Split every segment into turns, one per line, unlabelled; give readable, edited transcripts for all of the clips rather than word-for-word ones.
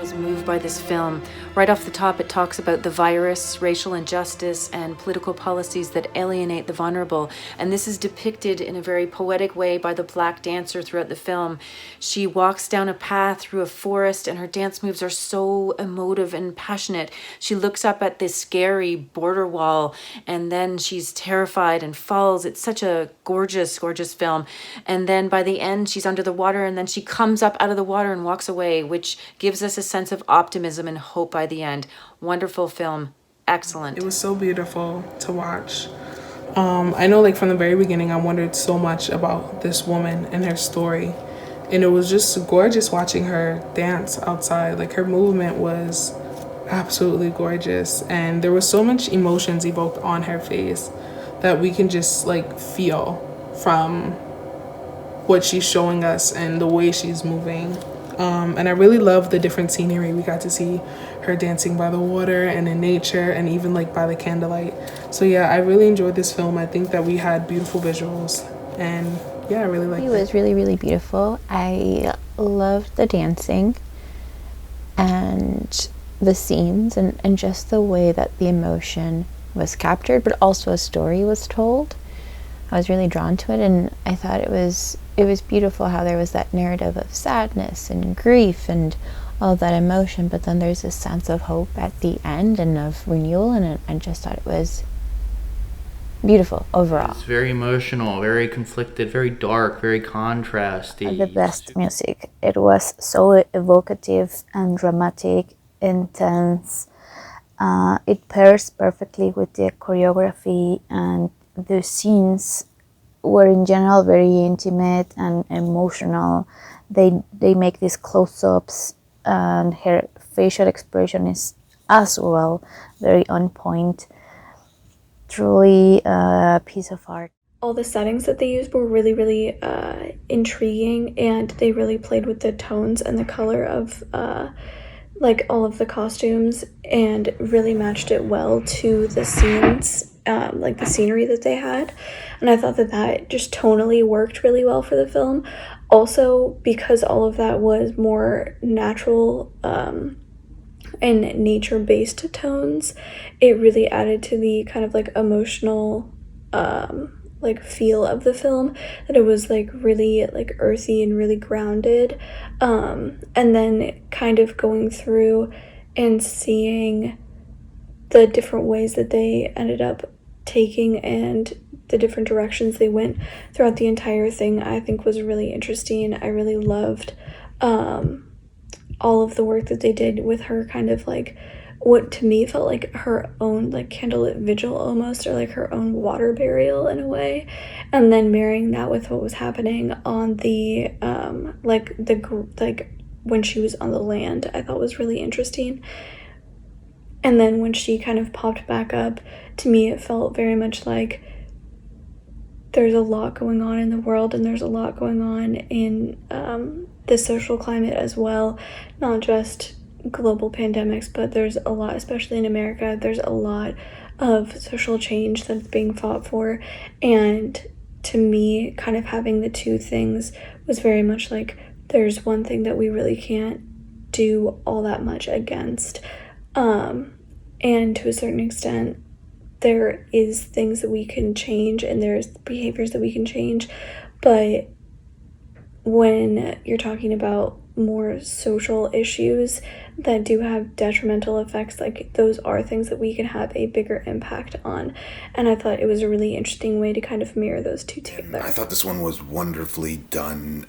was moved by this film. Right off the top, it talks about the virus, racial injustice, and political policies that alienate the vulnerable. And this is depicted in a very poetic way by the black dancer throughout the film. She walks down a path through a forest, and her dance moves are so emotive and passionate. She looks up at this scary border wall, and then she's terrified and falls. It's such a gorgeous, gorgeous film. And then by the end, she's under the water, and then she comes up out of the water and walks away, which gives us a sense of optimism and hope by the end. Wonderful film. Excellent.
It was so beautiful to watch. I know, like, from the very beginning, I wondered so much about this woman and her story. And it was just gorgeous watching her dance outside. Like, her movement was absolutely gorgeous. And there was so much emotions evoked on her face that we can just, like, feel from what she's showing us and the way she's moving. And I really love the different scenery. We got to see her dancing by the water and in nature and even like by the candlelight. So yeah, I really enjoyed this film. I think that we had beautiful visuals, and yeah, I really liked it.
It was really, really beautiful. I loved the dancing and the scenes and just the way that the emotion was captured, but also a story was told. I was really drawn to it, and I thought it was beautiful how there was that narrative of sadness and grief and all of that emotion, but then there's this sense of hope at the end and of renewal, and I just thought it was beautiful overall.
It's very emotional, very conflicted, very dark, very contrasty.
The best music. It was so evocative and dramatic, intense. It pairs perfectly with the choreography, and the scenes were in general very intimate and emotional. They make these close-ups, and her facial expression is as well very on point. Truly a piece of art.
All the settings that they used were really, really intriguing, and they really played with the tones and the color of like all of the costumes, and really matched it well to the scenes, like the scenery that they had. And I thought that just tonally worked really well for the film. Also, because all of that was more natural and nature-based tones, it really added to the kind of like emotional like feel of the film, that it was like really like earthy and really grounded. And then kind of going through and seeing the different ways that they ended up taking and the different directions they went throughout the entire thing, I think was really interesting. I really loved all of the work that they did with her, kind of like what to me felt like her own like candlelit vigil almost, or like her own water burial in a way, and then marrying that with what was happening on the like when she was on the land, I thought was really interesting. And then when she kind of popped back up, to me it felt very much like there's a lot going on in the world, and there's a lot going on in the social climate as well, not just global pandemics, but there's a lot, especially in America, there's a lot of social change that's being fought for. And to me, kind of having the two things was very much like there's one thing that we really can't do all that much against, and to a certain extent there is things that we can change and there's behaviors that we can change, but when you're talking about more social issues that do have detrimental effects, like those are things that we can have a bigger impact on. And I thought it was a really interesting way to kind of mirror those two together.
I thought this one was wonderfully done.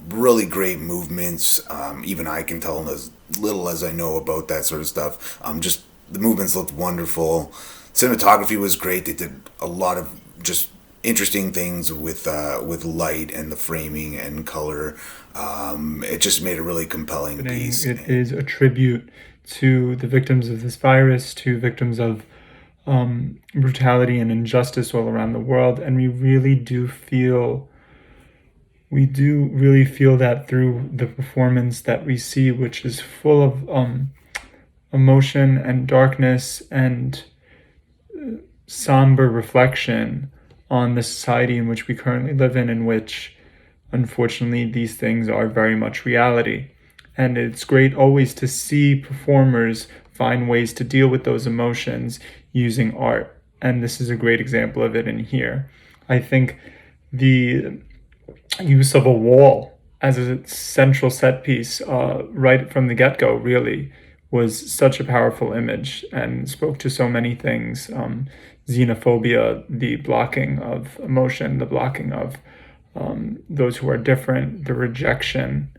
Really great movements. Even I can tell as little as I know about that sort of stuff. Just the movements looked wonderful. Cinematography was great. They did a lot of just interesting things with light and the framing and color. It just made a really compelling piece.
It is a tribute to the victims of this virus, to victims of brutality and injustice all around the world, and we really do feel that through the performance that we see, which is full of emotion and darkness and somber reflection on the society in which we currently live in which, unfortunately, these things are very much reality. And it's great always to see performers find ways to deal with those emotions using art. And this is a great example of it in here. I think the use of a wall as a central set piece right from the get-go really was such a powerful image and spoke to so many things. Xenophobia, the blocking of emotion, the blocking of those who are different, the rejection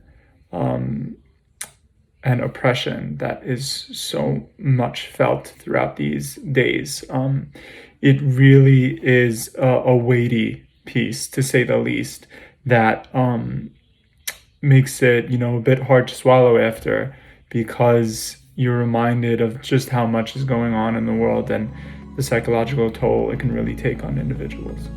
and oppression that is so much felt throughout these days. It really is a weighty piece, to say the least, that makes it, a bit hard to swallow after, because you're reminded of just how much is going on in the world and the psychological toll it can really take on individuals.